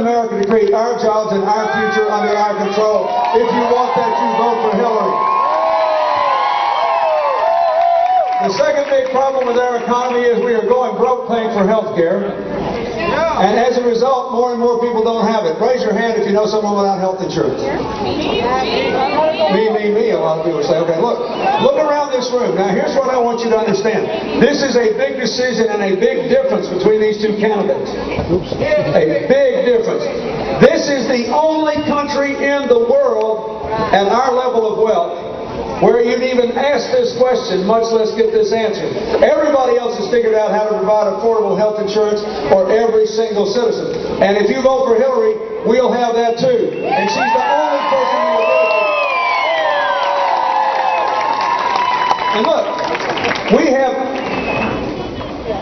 America to create our jobs and our future under our control. If you want that, you vote for Hillary. The second big problem with our economy is we are going broke paying for health care. And as a result, more and more people don't have it. Raise your hand if you know someone without health insurance. Me. A lot of people say, okay, look around this room. Now, here's what I want you to understand. This is a big decision and a big difference between these two candidates. A big difference. This is the only country in the world at our level of wealth where you'd even ask this question, much less get this answer. Everybody else has figured out how to provide affordable health insurance for every single citizen. And if you vote for Hillary, we'll have that too. And she's the only person who will do it. And look,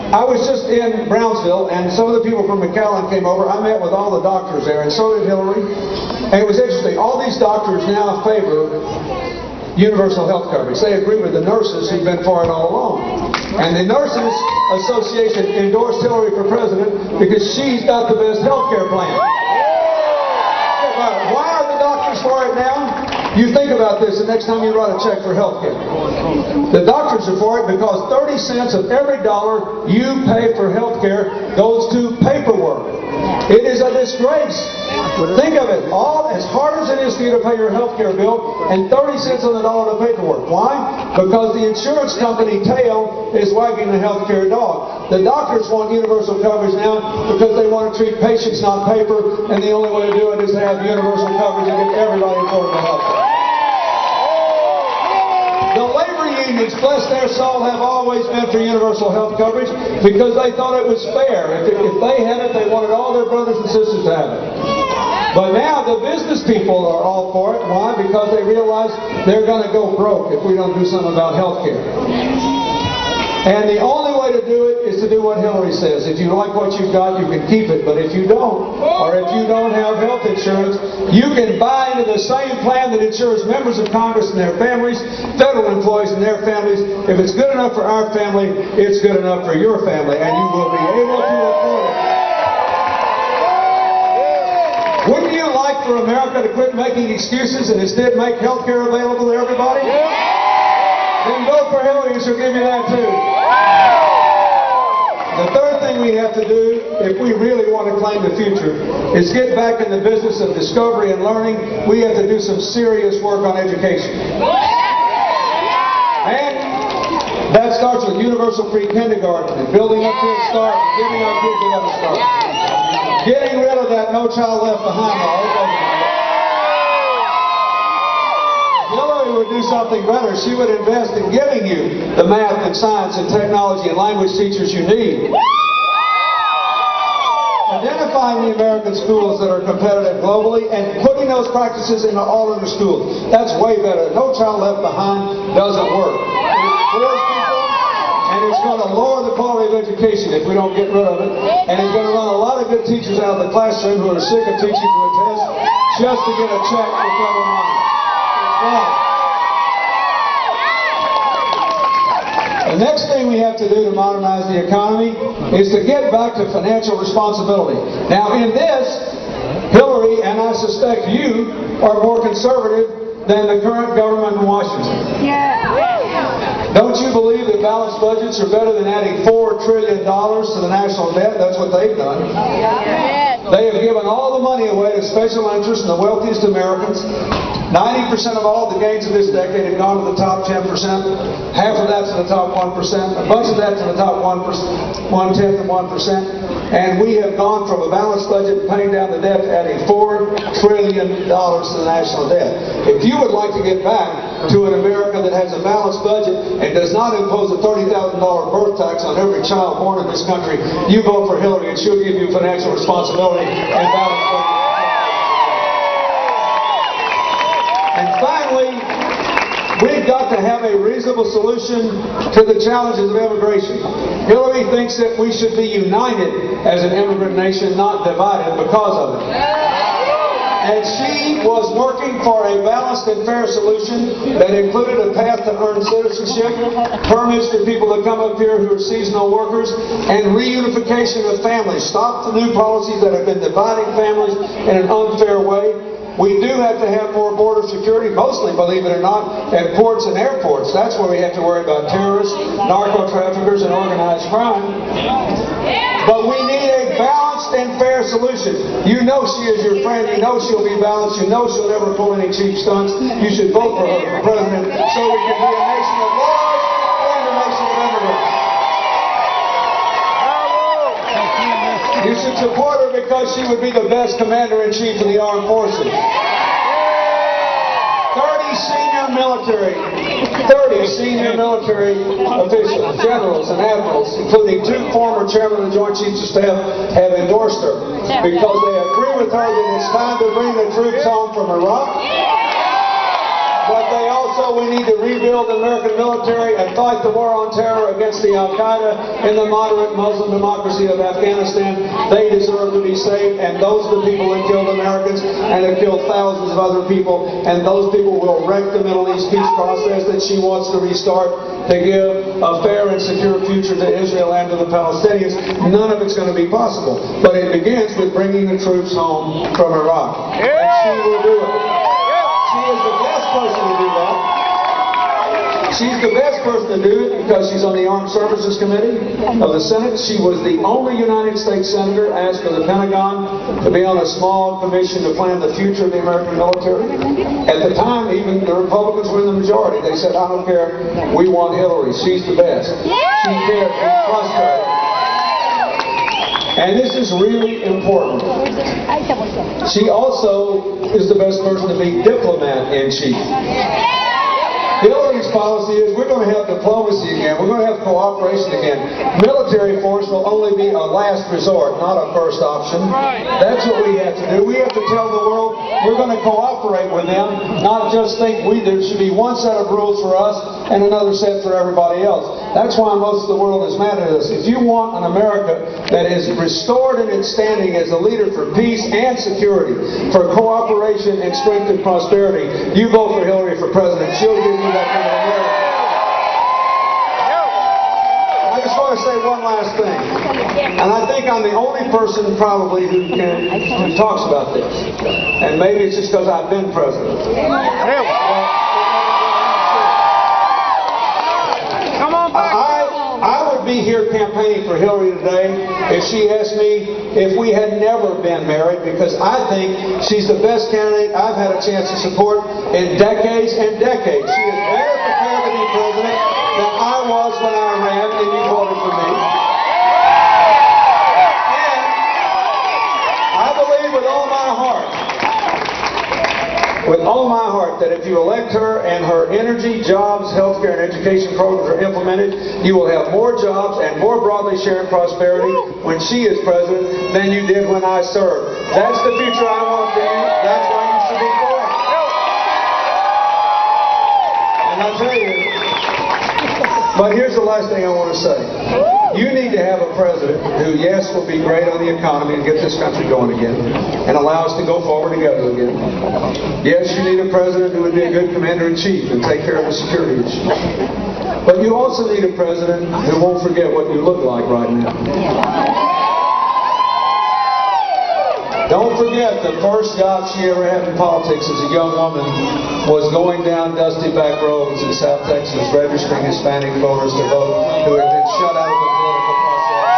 I was just in Brownsville, and some of the people from McAllen came over. I met with all the doctors there, and so did Hillary. And it was interesting. All these doctors now favor universal health coverage. They agree with the nurses who've been for it all along. And the Nurses Association endorsed Hillary for president because she's got the best health care plan. Why are the doctors for it now? You think about this the next time you write a check for health care. The doctors are for it because 30 cents of every dollar you pay for health care goes to paperwork. It is a disgrace. Think of it. As hard as it is for you to pay your health care bill, and 30 cents on the dollar to paperwork. Why? Because the insurance company tail is wagging the health care dog. The doctors want universal coverage now because they want to treat patients, not paper, and the only way to do it is to have universal coverage and give everybody affordable health care. The labor unions, bless their soul, have always been for universal health coverage because they thought it was fair. If they had it, they wanted all their brothers and sisters to have it. But now the business people are all for it. Why? Because they realize they're going to go broke if we don't do something about health care. And the only way to do it is to do what Hillary says. If you like what you've got, you can keep it. But if you don't, or if you don't have health insurance, you can buy into the same plan that insures members of Congress and their families, federal employees and their families. If it's good enough for our family, it's good enough for your family, and you will be able to afford it. Wouldn't you like for America to quit making excuses and instead make health care available to everybody? Then vote for Hillary and she'll give you that too. The third thing we have to do, if we really want to claim the future, is get back in the business of discovery and learning. We have to do some serious work on education. And that starts with universal free kindergarten and building up to a start and giving our kids a better start. Getting rid of that No Child Left Behind law. Hillary would do something better. She would invest in giving you the math and science and technology and language teachers you need. Identifying the American schools that are competitive globally and putting those practices into all of the schools. That's way better. No Child Left Behind doesn't work. It bores people, and it's going to lower the quality of education if we don't get rid of it. And it's going to run a lot of good teachers out of the classroom who are sick of teaching to a test just to get a check for federal money. The next thing we have to do to modernize the economy is to get back to financial responsibility. Now, in this, Hillary, and I suspect you, are more conservative than the current government in Washington. Don't you believe that balanced budgets are better than adding $4 trillion to the national debt? That's what they've done. They have given all the money away to special interests and the wealthiest Americans. 90% of all the gains of this decade have gone to the top 10%. Half of that to the top 1%. A bunch of that to the top 1%, 1/10 of 1%. And we have gone from a balanced budget paying down the debt to adding $4 trillion to the national debt. If you would like to get back to an America that has a balanced budget and does not impose a $30,000 birth tax on every child born in this country, you vote for Hillary and she'll give you financial responsibility and balanced budget. And finally, we've got to have a reasonable solution to the challenges of immigration. Hillary thinks that we should be united as an immigrant nation, not divided because of it. And she was working for a balanced and fair solution that included a path to earn citizenship, permits for people to come up here who are seasonal workers, and reunification of families. Stop the new policies that have been dividing families in an unfair way. We do have to have more border security, mostly, believe it or not, at ports and airports. That's where we have to worry about terrorists, narco-traffickers, and organized crime. But we need a balanced and fair solution. You know she is your friend. You know she'll be balanced. You know she'll never pull any cheap stunts. You should vote for her for president so we can be a nation of laws and a nation of immigrants. You should support her because she would be the best commander-in-chief of the armed forces. 30 senior military officials, generals and admirals, including 2 former chairmen of the Joint Chiefs of Staff, have endorsed her because they agree with her that it's time to bring the troops home from Iraq. But we need to rebuild the American military and fight the war on terror against the Al-Qaeda in the moderate Muslim democracy of Afghanistan. They deserve to be saved, and those are the people that killed Americans and have killed thousands of other people, and those people will wreck the Middle East peace process that she wants to restart to give a fair and secure future to Israel and to the Palestinians. None of it's going to be possible, but it begins with bringing the troops home from Iraq. And she will do it. She is the best person to do that. She's the best person to do it because she's on the Armed Services Committee of the Senate. She was the only United States Senator asked by the Pentagon to be on a small commission to plan the future of the American military. At the time, even the Republicans were in the majority. They said, I don't care, we want Hillary. She's the best. She cares. We trust her. And this is really important. She also is the best person to be diplomat-in-chief. Hillary's policy is we're going to have diplomacy again. We're going to have cooperation again. Military force will only be a last resort, not a first option. That's what we have to do. We have to tell the world we're going to cooperate with them, not just think there should be one set of rules for us and another set for everybody else. That's why most of the world is mad at us. If you want an America that is restored in its standing as a leader for peace and security, for cooperation and strength and prosperity, you vote for Hillary for president. She'll give you that kind of America. I just want to say one last thing. And I think I'm the only person probably who talks about this. And maybe it's just because I've been president. I would be here campaigning for Hillary today if she asked me if we had never been married, because I think she's the best candidate I've had a chance to support in decades and decades. She is better prepared to be president than I was when I ran and you voted for me. And I believe with all my heart, that if you elect her and her energy, jobs, healthcare, and education programs are implemented, you will have more jobs and more broadly shared prosperity when she is president than you did when I served. That's the future I want for you. That's why you should be for it. And I tell you, but here's the last thing I want to say. You need to have a president who, yes, will be great on the economy and get this country going again and allow us to go forward together again. Yes, you need a president who would be a good commander-in-chief and take care of the security issues. But you also need a president who won't forget what you look like right now. Don't forget the first job she ever had in politics as a young woman was going down dusty back roads in South Texas registering Hispanic voters to vote who had been shut out of the political process.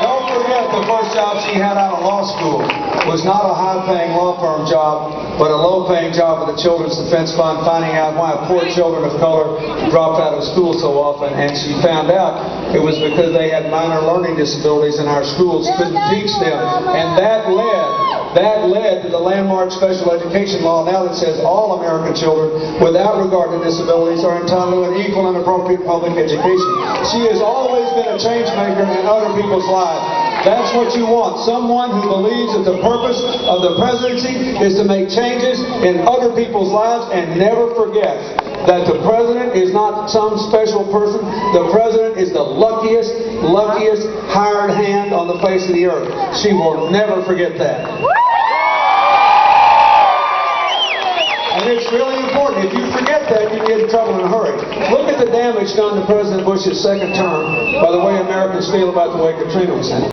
Don't forget the first job she had out of law school was not a high-paying law firm job, but a low-paying job with the Children's Defense Fund, finding out why poor children of color dropped out of school so often. And she found out it was because they had minor learning disabilities and our schools couldn't teach them. And that led to the landmark special education law now that says all American children, without regard to disabilities, are entitled to an equal and appropriate public education. She has always been a change maker in other people's lives. That's what you want. Someone who believes that the purpose of the presidency is to make changes in other people's lives and never forgets that the president is not some special person. The president is the luckiest hired hand on the face of the earth. She will never forget that. And it's really important. If you forget that, you get in trouble in a hurry. Look at the damage done to President Bush's second term by the way Americans feel about the way Katrina was handled.